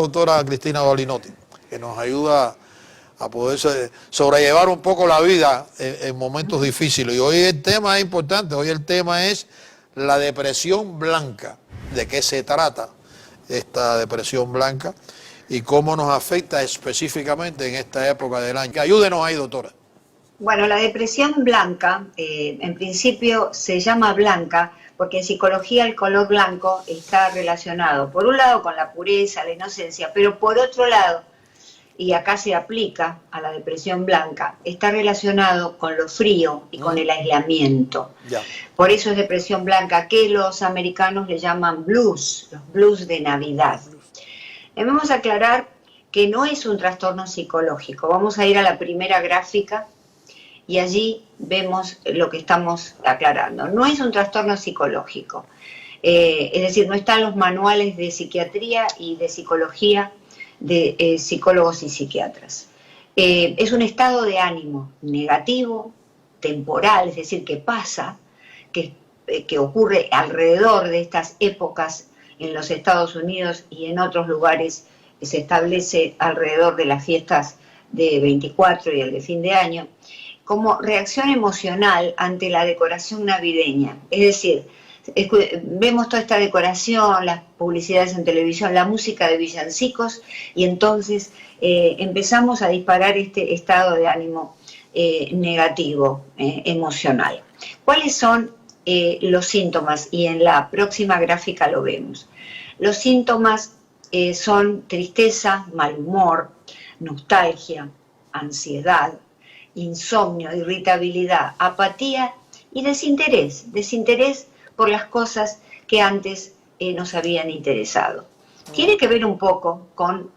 doctora Cristina Balinotti, que nos ayuda a poder sobrellevar un poco la vida en momentos difíciles. Y hoy el tema es importante, hoy el tema es la depresión blanca. ¿De qué se trata esta depresión blanca y cómo nos afecta específicamente en esta época del año? Ayúdenos ahí, doctora. Bueno, la depresión blanca, en principio se llama blanca porque en psicología el color blanco está relacionado, por un lado, con la pureza, la inocencia, pero por otro lado, y acá se aplica a la depresión blanca, está relacionado con lo frío y con el aislamiento. Ya. Por eso es depresión blanca, que los americanos le llaman blues, los blues de Navidad. Debemos aclarar que no es un trastorno psicológico. Vamos a ir a la primera gráfica y allí vemos lo que estamos aclarando. No es un trastorno psicológico, es decir, no están los manuales de psiquiatría y de psicología de psicólogos y psiquiatras. Es un estado de ánimo negativo, temporal, es decir, que pasa, que ocurre alrededor de estas épocas en los Estados Unidos y en otros lugares, que se establece alrededor de las fiestas de 24 y el de fin de año, como reacción emocional ante la decoración navideña. Es decir, vemos toda esta decoración, las publicidades en televisión, la música de villancicos, y entonces empezamos a disparar este estado de ánimo negativo, emocional. ¿Cuáles son los síntomas? Y en la próxima gráfica lo vemos. Los síntomas son tristeza, mal humor, nostalgia, ansiedad, insomnio, irritabilidad, apatía y desinterés. Desinterés por las cosas que antes nos habían interesado. Tiene que ver un poco con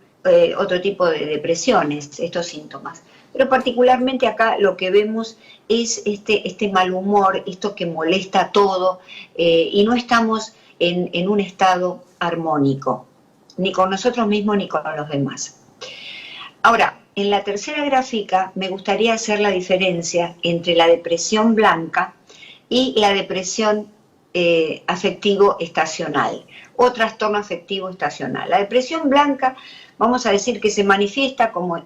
otro tipo de depresiones, estos síntomas. Pero particularmente acá lo que vemos es este mal humor, esto que molesta todo, y no estamos en un estado armónico, ni con nosotros mismos ni con los demás. Ahora, en la tercera gráfica me gustaría hacer la diferencia entre la depresión blanca y la depresión afectivo estacional o trastorno afectivo estacional. La depresión blanca, vamos a decir que se manifiesta, como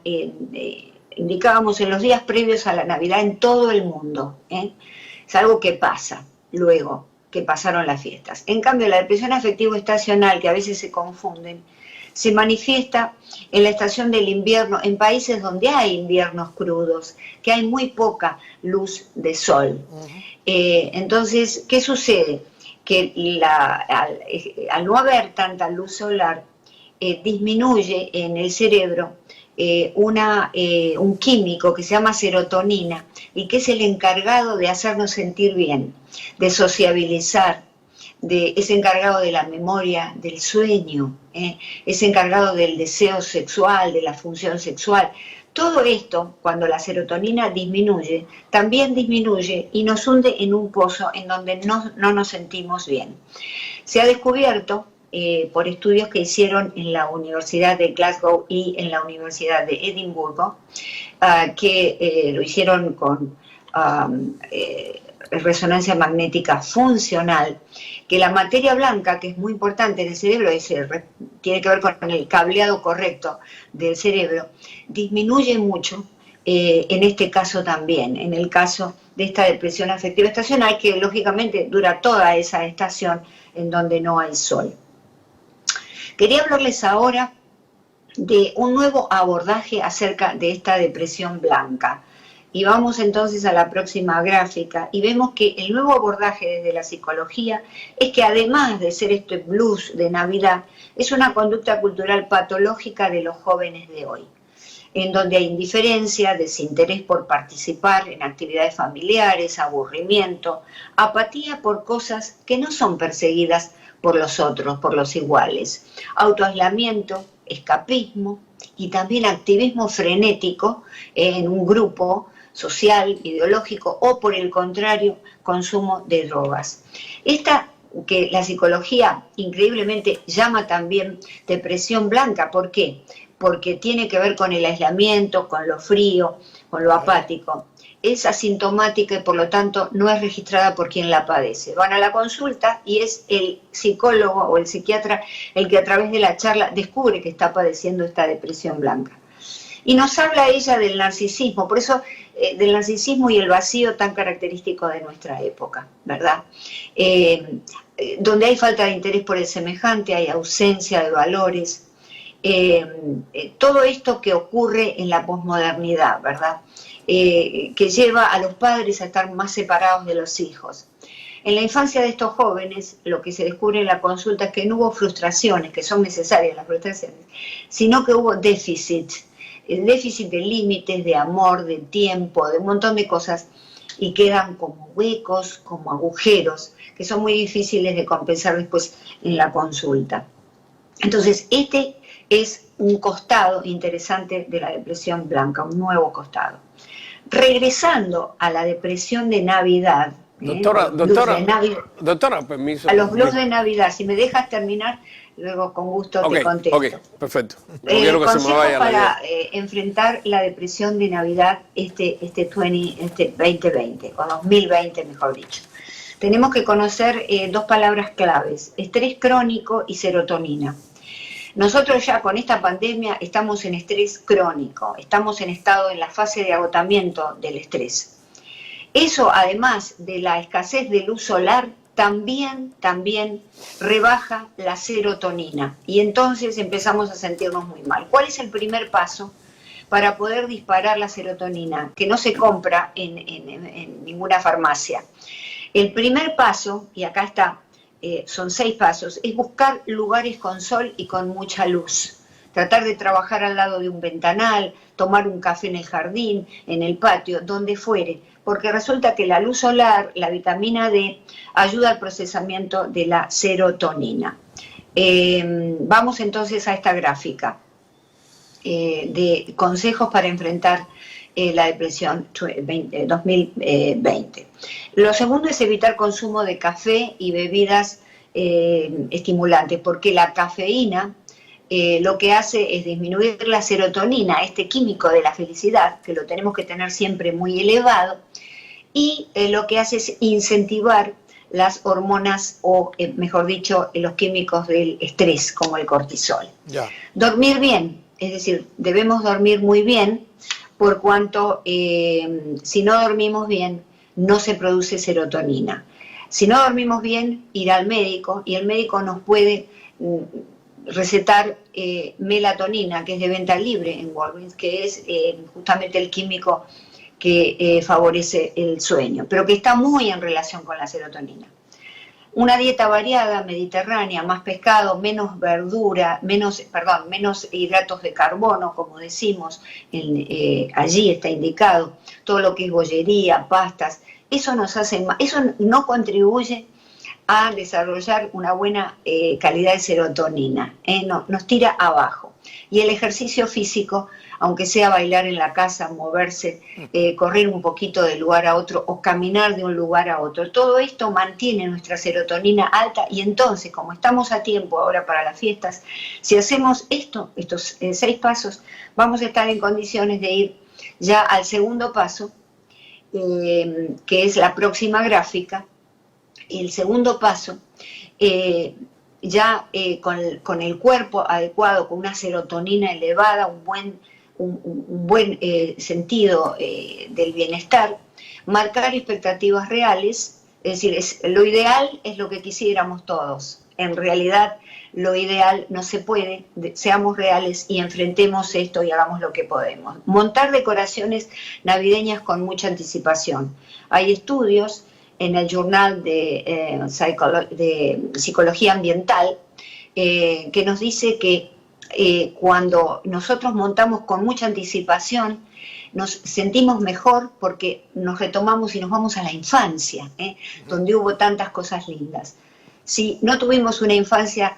indicábamos, en los días previos a la Navidad en todo el mundo. Es algo que pasa luego que pasaron las fiestas. En cambio, la depresión afectivo estacional, que a veces se confunden, se manifiesta en la estación del invierno, en países donde hay inviernos crudos, que hay muy poca luz de sol. Entonces, ¿qué sucede? Que al no haber tanta luz solar, disminuye en el cerebro un químico que se llama serotonina y que es el encargado de hacernos sentir bien, de sociabilizar, es encargado de la memoria, del sueño, es encargado del deseo sexual, de la función sexual. Todo esto, cuando la serotonina disminuye, también disminuye y nos hunde en un pozo en donde no nos sentimos bien. Se ha descubierto por estudios que hicieron en la Universidad de Glasgow y en la Universidad de Edimburgo, que lo hicieron con resonancia magnética funcional, que la materia blanca, que es muy importante en el cerebro, tiene que ver con el cableado correcto del cerebro, disminuye mucho en este caso también, en el caso de esta depresión afectiva estacional, que lógicamente dura toda esa estación en donde no hay sol. Quería hablarles ahora de un nuevo abordaje acerca de esta depresión blanca. Y vamos entonces a la próxima gráfica y vemos que el nuevo abordaje desde la psicología es que además de ser este blues de Navidad, es una conducta cultural patológica de los jóvenes de hoy, en donde hay indiferencia, desinterés por participar en actividades familiares, aburrimiento, apatía por cosas que no son perseguidas por los otros, por los iguales, autoaislamiento, escapismo y también activismo frenético en un grupo social, ideológico o, por el contrario, consumo de drogas. Esta que la psicología increíblemente llama también depresión blanca. ¿Por qué? Porque tiene que ver con el aislamiento, con lo frío, con lo apático. es asintomática y por lo tanto no es registrada por quien la padece. Van a la consulta y es el psicólogo o el psiquiatra el que a través de la charla descubre que está padeciendo esta depresión blanca. Y nos habla ella del narcisismo, por eso del narcisismo y el vacío tan característico de nuestra época, ¿verdad? Donde hay falta de interés por el semejante, hay ausencia de valores, todo esto que ocurre en la posmodernidad, ¿verdad? Que lleva a los padres a estar más separados de los hijos. En la infancia de estos jóvenes, lo que se descubre en la consulta es que no hubo frustraciones, que son necesarias las frustraciones, sino que hubo déficit, el déficit de límites, de amor, de tiempo, de un montón de cosas, y quedan como huecos, como agujeros, que son muy difíciles de compensar después en la consulta. Entonces, este es un costado interesante de la depresión blanca, un nuevo costado. Regresando a la depresión de Navidad, doctora, permiso. A los blues de Navidad, si me dejas terminar, luego con gusto te contesto. Ok, perfecto. No quiero que se me vaya para enfrentar la depresión de Navidad este 2020, o 2020 mejor dicho. Tenemos que conocer dos palabras claves, estrés crónico y serotonina. Nosotros ya con esta pandemia estamos en estrés crónico, estamos en la fase de agotamiento del estrés. Eso, además de la escasez de luz solar, también rebaja la serotonina y entonces empezamos a sentirnos muy mal. ¿Cuál es el primer paso para poder disparar la serotonina? Que no se compra en ninguna farmacia. El primer paso, y acá está, son 6 pasos, es buscar lugares con sol y con mucha luz. Tratar de trabajar al lado de un ventanal, tomar un café en el jardín, en el patio, donde fuere, porque resulta que la luz solar, la vitamina D, ayuda al procesamiento de la serotonina. Vamos entonces a esta gráfica de consejos para enfrentar la depresión 2020. Lo segundo es evitar consumo de café y bebidas estimulantes, porque la cafeína lo que hace es disminuir la serotonina, este químico de la felicidad, que lo tenemos que tener siempre muy elevado, y lo que hace es incentivar las hormonas o, mejor dicho, los químicos del estrés, como el cortisol. Ya. Dormir bien, es decir, debemos dormir muy bien, por cuanto si no dormimos bien, no se produce serotonina. Si no dormimos bien, ir al médico, y el médico nos puede recetar melatonina, que es de venta libre en Walgreens, que es justamente el químico que favorece el sueño, pero que está muy en relación con la serotonina. Una dieta variada, mediterránea, más pescado, menos verdura, menos hidratos de carbono, como decimos, allí está indicado, todo lo que es bollería, pastas, eso no contribuye a desarrollar una buena calidad de serotonina, nos tira abajo. Y el ejercicio físico, aunque sea bailar en la casa, moverse, correr un poquito de lugar a otro o caminar de un lugar a otro, todo esto mantiene nuestra serotonina alta y entonces, como estamos a tiempo ahora para las fiestas, si hacemos estos 6 pasos, vamos a estar en condiciones de ir ya al segundo paso, que es la próxima gráfica. Y el segundo paso, con el cuerpo adecuado, con una serotonina elevada, un buen sentido del bienestar, marcar expectativas reales, es decir, lo ideal es lo que quisiéramos todos. En realidad, lo ideal no se puede, seamos reales y enfrentemos esto y hagamos lo que podemos. Montar decoraciones navideñas con mucha anticipación. Hay estudios en el Journal de Psicología Ambiental, que nos dice que cuando nosotros montamos con mucha anticipación, nos sentimos mejor porque nos retomamos y nos vamos a la infancia, donde hubo tantas cosas lindas. Si no tuvimos una infancia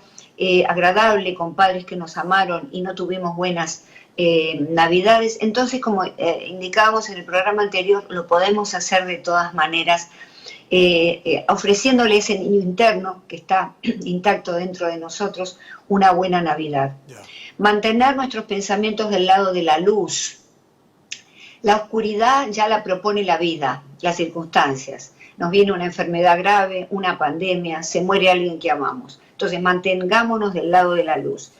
agradable, con padres que nos amaron y no tuvimos buenas Navidades, entonces, como indicábamos en el programa anterior, lo podemos hacer de todas maneras, ofreciéndole a ese niño interno que está intacto dentro de nosotros una buena Navidad. Yeah. Mantener nuestros pensamientos del lado de la luz. La oscuridad ya la propone la vida, las circunstancias. Nos viene una enfermedad grave, una pandemia, se muere alguien que amamos. Entonces mantengámonos del lado de la luz.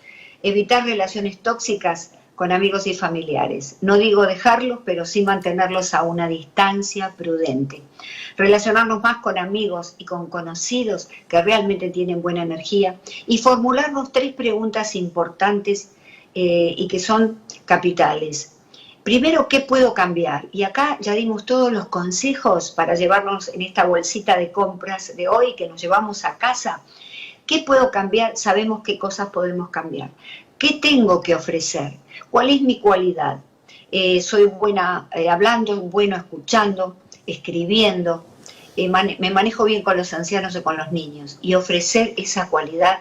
Evitar relaciones tóxicas con amigos y familiares. No digo dejarlos, pero sí mantenerlos a una distancia prudente. Relacionarnos más con amigos y con conocidos que realmente tienen buena energía y formularnos 3 preguntas importantes y que son capitales. Primero, ¿qué puedo cambiar? Y acá ya dimos todos los consejos para llevarnos en esta bolsita de compras de hoy que nos llevamos a casa. ¿Qué puedo cambiar? Sabemos qué cosas podemos cambiar. ¿Qué tengo que ofrecer? ¿Cuál es mi cualidad? Soy buena hablando, bueno escuchando, escribiendo, me manejo bien con los ancianos o con los niños y ofrecer esa cualidad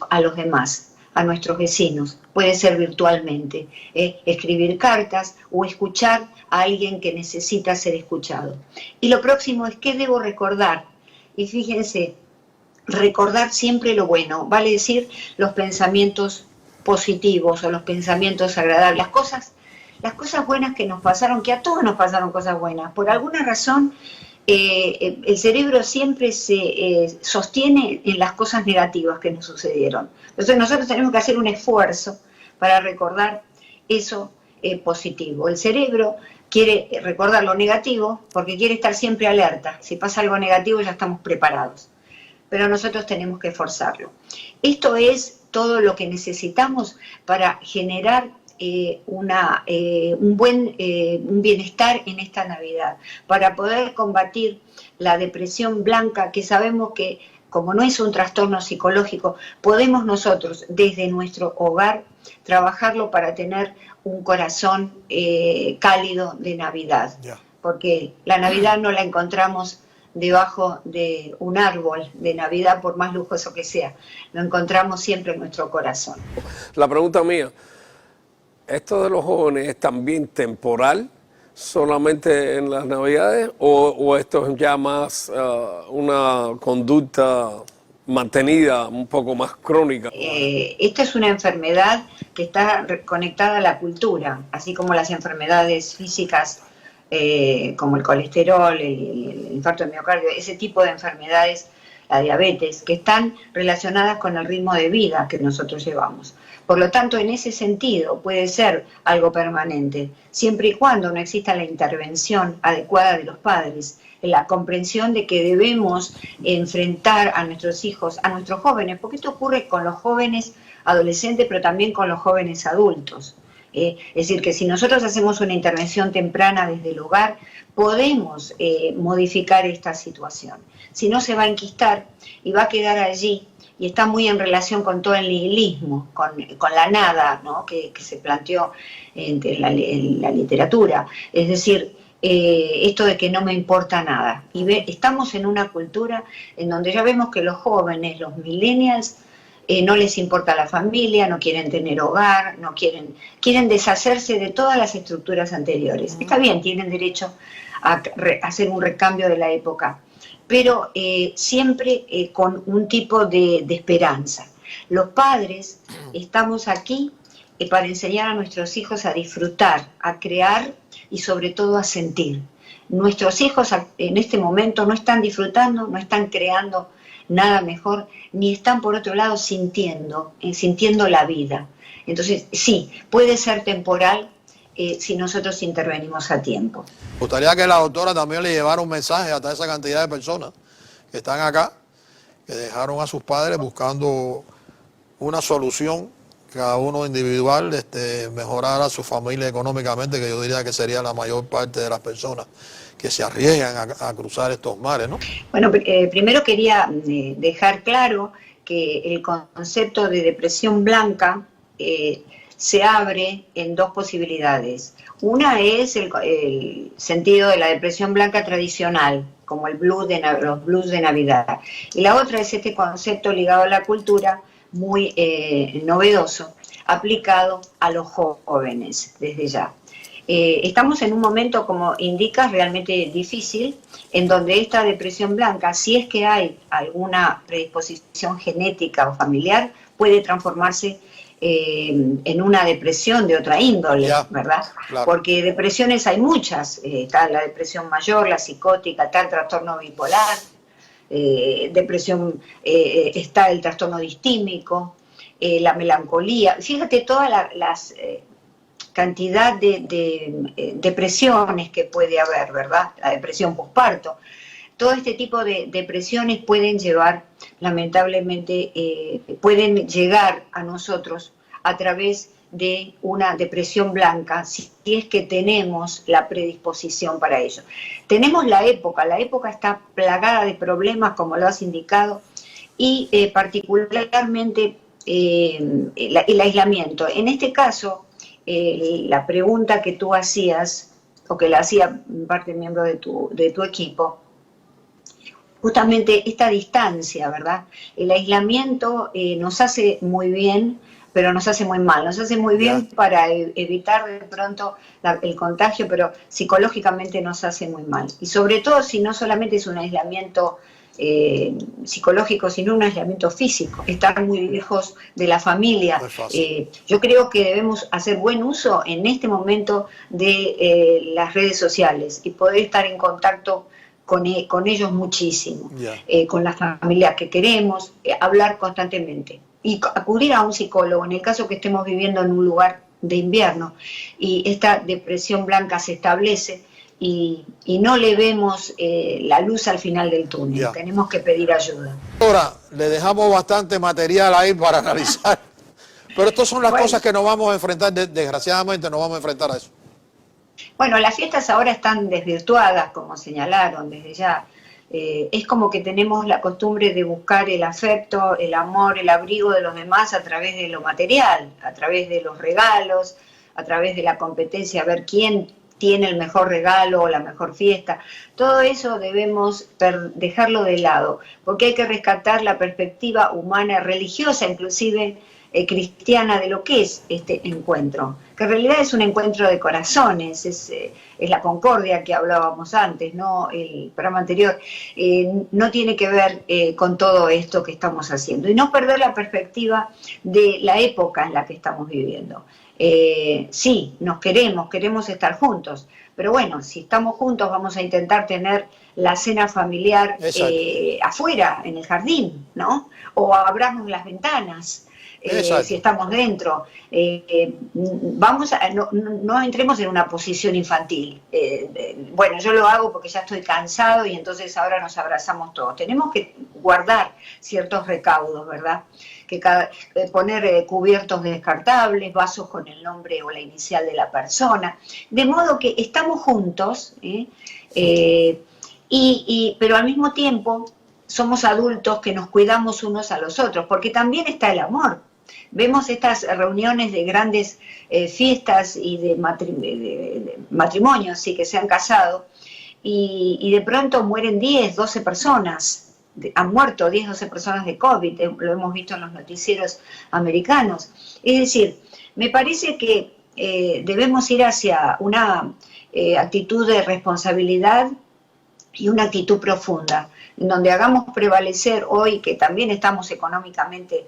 a los demás, a nuestros vecinos. Puede ser virtualmente, escribir cartas o escuchar a alguien que necesita ser escuchado. Y lo próximo es qué debo recordar. Y fíjense, recordar siempre lo bueno, vale decir los pensamientos positivos o los pensamientos agradables, las cosas buenas que nos pasaron, que a todos nos pasaron cosas buenas. Por alguna razón, el cerebro siempre se sostiene en las cosas negativas que nos sucedieron. Entonces nosotros tenemos que hacer un esfuerzo para recordar eso positivo. El cerebro quiere recordar lo negativo porque quiere estar siempre alerta. Si pasa algo negativo ya estamos preparados. Pero nosotros tenemos que forzarlo. Esto es todo lo que necesitamos para generar un bienestar en esta Navidad, para poder combatir la depresión blanca, que sabemos que como no es un trastorno psicológico, podemos nosotros desde nuestro hogar trabajarlo para tener un corazón cálido de Navidad, porque la Navidad no la encontramos debajo de un árbol de Navidad, por más lujoso que sea, lo encontramos siempre en nuestro corazón. La pregunta mía, ¿esto de los jóvenes es también temporal, solamente en las Navidades, o esto es ya más una conducta mantenida, un poco más crónica? Esta es una enfermedad que está conectada a la cultura, así como las enfermedades físicas como el colesterol, el infarto de miocardio, ese tipo de enfermedades, la diabetes, que están relacionadas con el ritmo de vida que nosotros llevamos. Por lo tanto, en ese sentido puede ser algo permanente, siempre y cuando no exista la intervención adecuada de los padres, la comprensión de que debemos enfrentar a nuestros hijos, a nuestros jóvenes, porque esto ocurre con los jóvenes adolescentes, pero también con los jóvenes adultos. Es decir, que si nosotros hacemos una intervención temprana desde el hogar, podemos modificar esta situación. Si no, se va a enquistar y va a quedar allí, y está muy en relación con todo el nihilismo, con la nada, ¿no?, que se planteó en la literatura. Es decir, esto de que no me importa nada. Y estamos en una cultura en donde ya vemos que los jóvenes, los millennials, no les importa la familia, no quieren tener hogar, quieren deshacerse de todas las estructuras anteriores. Está bien, tienen derecho a hacer un recambio de la época, pero siempre con un tipo de esperanza. Los padres estamos aquí para enseñar a nuestros hijos a disfrutar, a crear y sobre todo a sentir. Nuestros hijos en este momento no están disfrutando, no están creando nada mejor, ni están por otro lado sintiendo la vida. Entonces sí, puede ser temporal si nosotros intervenimos a tiempo. Me gustaría que la doctora también le llevara un mensaje a toda esa cantidad de personas que están acá, que dejaron a sus padres buscando una solución, cada uno individual, mejorar a su familia económicamente, que yo diría que sería la mayor parte de las personas que se arriesgan a cruzar estos mares, ¿no? Bueno, primero quería dejar claro que el concepto de depresión blanca se abre en 2 posibilidades. Una es el sentido de la depresión blanca tradicional, como los blues de Navidad. Y la otra es este concepto ligado a la cultura, muy novedoso, aplicado a los jóvenes desde ya. Estamos en un momento, como indicas, realmente difícil, en donde esta depresión blanca, si es que hay alguna predisposición genética o familiar, puede transformarse en una depresión de otra índole, ¿verdad? Claro. Porque depresiones hay muchas, está la depresión mayor, la psicótica, está el trastorno bipolar, depresión, está el trastorno distímico, la melancolía, fíjate todas las cantidad de depresiones que puede haber, ¿verdad? La depresión posparto. Todo este tipo de depresiones pueden llevar, lamentablemente, pueden llegar a nosotros a través de una depresión blanca, si es que tenemos la predisposición para ello. Tenemos la época está plagada de problemas, como lo has indicado, y particularmente el aislamiento. En este caso, la pregunta que tú hacías, o que la hacía parte miembro de tu equipo, justamente esta distancia, ¿verdad? El aislamiento nos hace muy bien, pero nos hace muy mal. Nos hace muy bien para evitar de pronto el contagio, pero psicológicamente nos hace muy mal. Y sobre todo si no solamente es un aislamiento psicológico, sino un aislamiento físico, estar muy lejos de la familia. Yo creo que debemos hacer buen uso en este momento de las redes sociales y poder estar en contacto con ellos muchísimo, con la familia que queremos, hablar constantemente y acudir a un psicólogo en el caso que estemos viviendo en un lugar de invierno y esta depresión blanca se establece y no le vemos la luz al final del túnel. Tenemos que pedir ayuda. Ahora, le dejamos bastante material ahí para analizar, pero estas son las cosas que nos vamos a enfrentar, desgraciadamente nos vamos a enfrentar a eso. Bueno, las fiestas ahora están desvirtuadas, como señalaron desde ya. Es como que tenemos la costumbre de buscar el afecto, el amor, el abrigo de los demás a través de lo material, a través de los regalos, a través de la competencia, a ver quién tiene el mejor regalo o la mejor fiesta. Todo eso debemos dejarlo de lado, porque hay que rescatar la perspectiva humana, religiosa, inclusive cristiana, de lo que es este encuentro, que en realidad es un encuentro de corazones, es la concordia que hablábamos antes, ¿no? El programa anterior, no tiene que ver con todo esto que estamos haciendo, y no perder la perspectiva de la época en la que estamos viviendo. Sí, nos queremos estar juntos, pero bueno, si estamos juntos vamos a intentar tener la cena familiar afuera, en el jardín, ¿no? O abramos las ventanas. Si estamos dentro, no entremos en una posición infantil. Bueno, yo lo hago porque ya estoy cansado y entonces ahora nos abrazamos todos. Tenemos que guardar ciertos recaudos, ¿verdad? Poner cubiertos descartables, vasos con el nombre o la inicial de la persona, de modo que estamos juntos, pero al mismo tiempo somos adultos que nos cuidamos unos a los otros, porque también está el amor. Vemos estas reuniones de grandes fiestas y de matrimonios, sí, que se han casado, y de pronto mueren 10, 12 personas, han muerto 10, 12 personas de COVID, lo hemos visto en los noticieros americanos. Es decir, me parece que debemos ir hacia una actitud de responsabilidad y una actitud profunda, en donde hagamos prevalecer hoy, que también estamos económicamente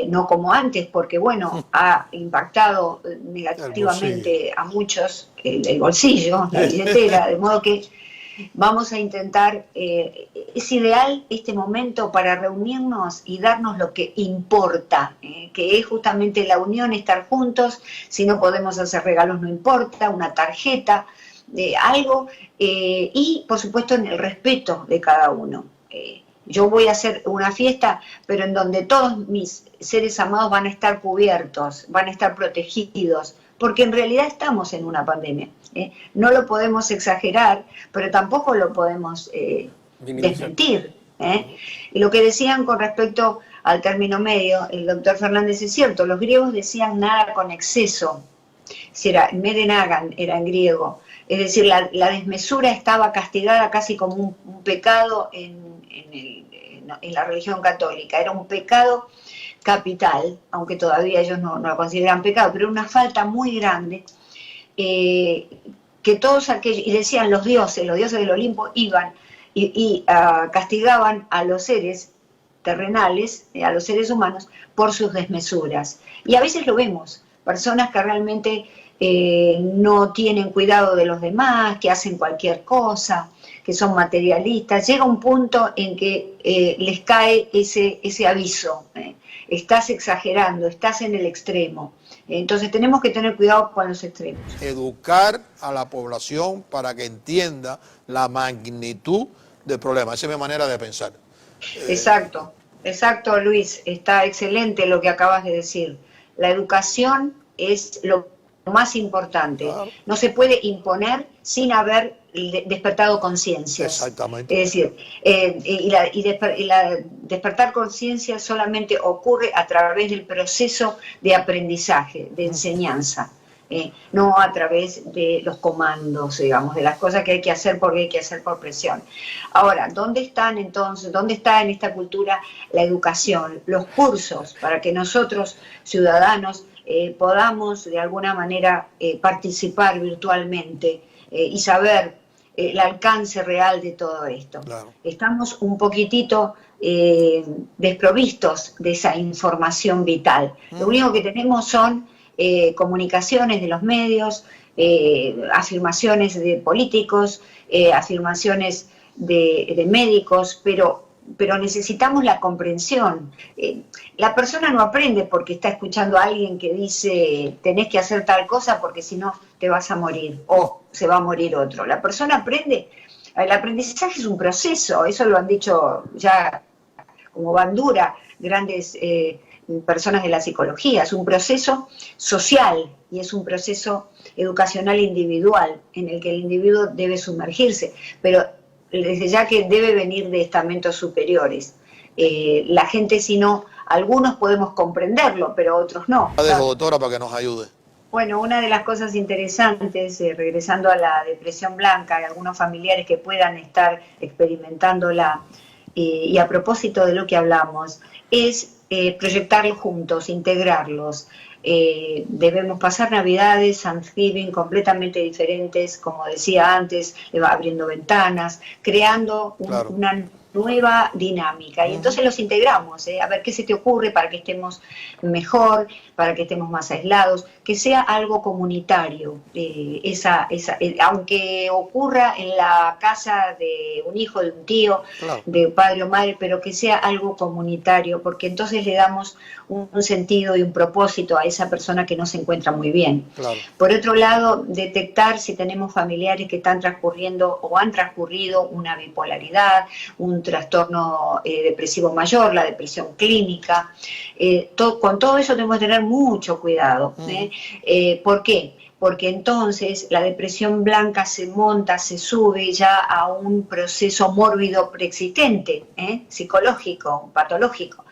no como antes, porque bueno, ha impactado negativamente a muchos el bolsillo, la billetera, de modo que vamos a intentar, es ideal este momento para reunirnos y darnos lo que importa, que es justamente la unión, estar juntos. Si no podemos hacer regalos no importa, una tarjeta, algo, y por supuesto en el respeto de cada uno. Yo voy a hacer una fiesta, pero en donde todos mis seres amados van a estar cubiertos, van a estar protegidos, porque en realidad estamos en una pandemia. No lo podemos exagerar, pero tampoco lo podemos desmentir. Y lo que decían con respecto al término medio, el doctor Fernández, es cierto, los griegos decían nada con exceso, si era medenagan, era en griego, es decir, la desmesura estaba castigada casi como un pecado en la religión católica, era un pecado capital, aunque todavía ellos no lo consideran pecado, pero una falta muy grande, que todos aquellos, y decían los dioses del Olimpo iban y castigaban a los seres terrenales, a los seres humanos, por sus desmesuras. Y a veces lo vemos, personas que realmente no tienen cuidado de los demás, que hacen cualquier cosa, que son materialistas. Llega un punto en que les cae ese aviso, estás exagerando, estás en el extremo. Entonces tenemos que tener cuidado con los extremos. Educar a la población para que entienda la magnitud del problema. Esa es mi manera de pensar. Exacto, exacto, Luis. Está excelente lo que acabas de decir. La educación es lo más importante. Claro. No se puede imponer sin haber despertado conciencias. Exactamente. Es decir, despertar conciencia solamente ocurre a través del proceso de aprendizaje, de enseñanza. No a través de los comandos, digamos, de las cosas que hay que hacer porque hay que hacer por presión. Ahora, ¿dónde están entonces, dónde está en esta cultura la educación, los cursos, para que nosotros, ciudadanos, podamos de alguna manera participar virtualmente y saber el alcance real de todo esto? Claro. Estamos un poquitito desprovistos de esa información vital. Lo único que tenemos son comunicaciones de los medios, afirmaciones de políticos, afirmaciones de médicos, pero necesitamos la comprensión. La persona no aprende porque está escuchando a alguien que dice tenés que hacer tal cosa porque si no te vas a morir o se va a morir otro. La persona aprende. El aprendizaje es un proceso, eso lo han dicho ya como Bandura, grandes personas de la psicología. Es un proceso social y es un proceso educacional individual en el que el individuo debe sumergirse, pero desde ya que debe venir de estamentos superiores. La gente, si no, algunos podemos comprenderlo, pero otros no. La dejo, doctora, para que nos ayude. Bueno, una de las cosas interesantes, regresando a la depresión blanca y algunos familiares que puedan estar experimentándola, y a propósito de lo que hablamos, es proyectarlos juntos, integrarlos. Debemos pasar Navidades, Thanksgiving completamente diferentes, como decía antes, abriendo ventanas, creando Claro. una nueva dinámica. Y entonces los integramos, a ver qué se te ocurre para que estemos mejor, para que estemos más aislados, que sea algo comunitario, aunque ocurra en la casa de un hijo, de un tío, Claro. de padre o madre, pero que sea algo comunitario, porque entonces le damos un sentido y un propósito a esa persona que no se encuentra muy bien. Claro. Por otro lado, detectar si tenemos familiares que están transcurriendo o han transcurrido una bipolaridad, un trastorno depresivo mayor, la depresión clínica. Con todo eso tenemos que tener mucho cuidado. ¿Por qué? Porque entonces la depresión blanca se monta, se sube ya a un proceso mórbido preexistente, psicológico, patológico.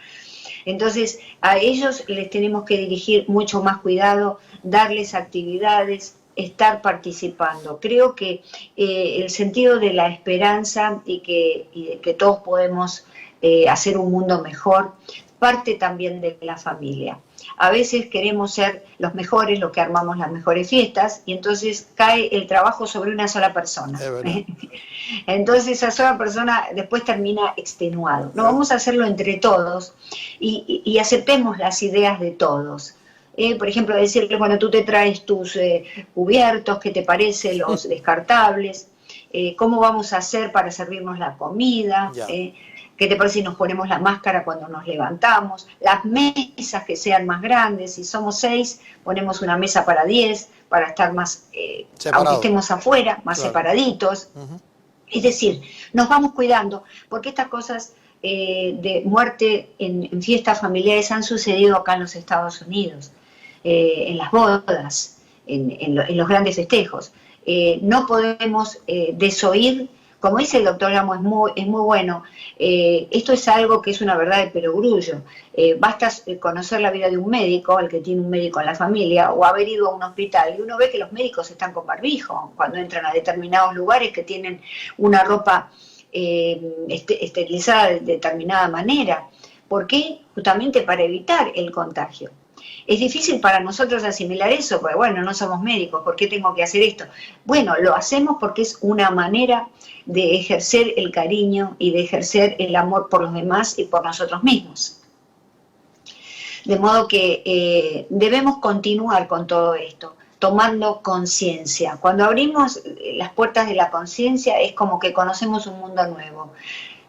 Entonces a ellos les tenemos que dirigir mucho más cuidado, darles actividades, estar participando. Creo que el sentido de la esperanza y que todos podemos hacer un mundo mejor parte también de la familia. A veces queremos ser los mejores, los que armamos las mejores fiestas, y entonces cae el trabajo sobre una sola persona. Es verdad. Entonces esa sola persona después termina extenuado. No, vamos a hacerlo entre todos y aceptemos las ideas de todos. Por ejemplo, decirle, bueno, tú te traes tus cubiertos, ¿qué te parece? Los descartables. ¿Cómo vamos a hacer para servirnos la comida? ¿Qué te parece si nos ponemos la máscara cuando nos levantamos? Las mesas que sean más grandes, si somos 6, ponemos una mesa para 10, para estar más, aunque estemos afuera, más separaditos. Es decir, nos vamos cuidando, porque estas cosas de muerte en fiestas familiares han sucedido acá en los Estados Unidos, en las bodas, en los grandes festejos. No podemos desoír. Como dice el doctor Ramos, es muy bueno. Esto es algo que es una verdad de perogrullo. Basta conocer la vida de un médico, el que tiene un médico en la familia, o haber ido a un hospital, y uno ve que los médicos están con barbijo cuando entran a determinados lugares que tienen una ropa esterilizada de determinada manera. ¿Por qué? Justamente para evitar el contagio. Es difícil para nosotros asimilar eso, porque bueno, no somos médicos, ¿por qué tengo que hacer esto? Bueno, lo hacemos porque es una manera de ejercer el cariño y de ejercer el amor por los demás y por nosotros mismos. De modo que debemos continuar con todo esto, tomando conciencia. Cuando abrimos las puertas de la conciencia es como que conocemos un mundo nuevo.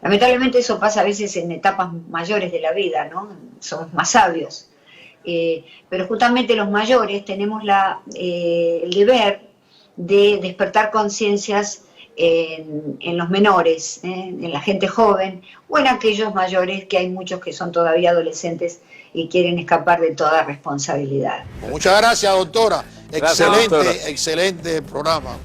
Lamentablemente eso pasa a veces en etapas mayores de la vida, ¿no? Somos más sabios. Pero justamente los mayores tenemos el deber de despertar conciencias en los menores, en la gente joven o en aquellos mayores, que hay muchos que son todavía adolescentes y quieren escapar de toda responsabilidad. Muchas gracias, doctora. Gracias, Excelente, doctora. excelente programa.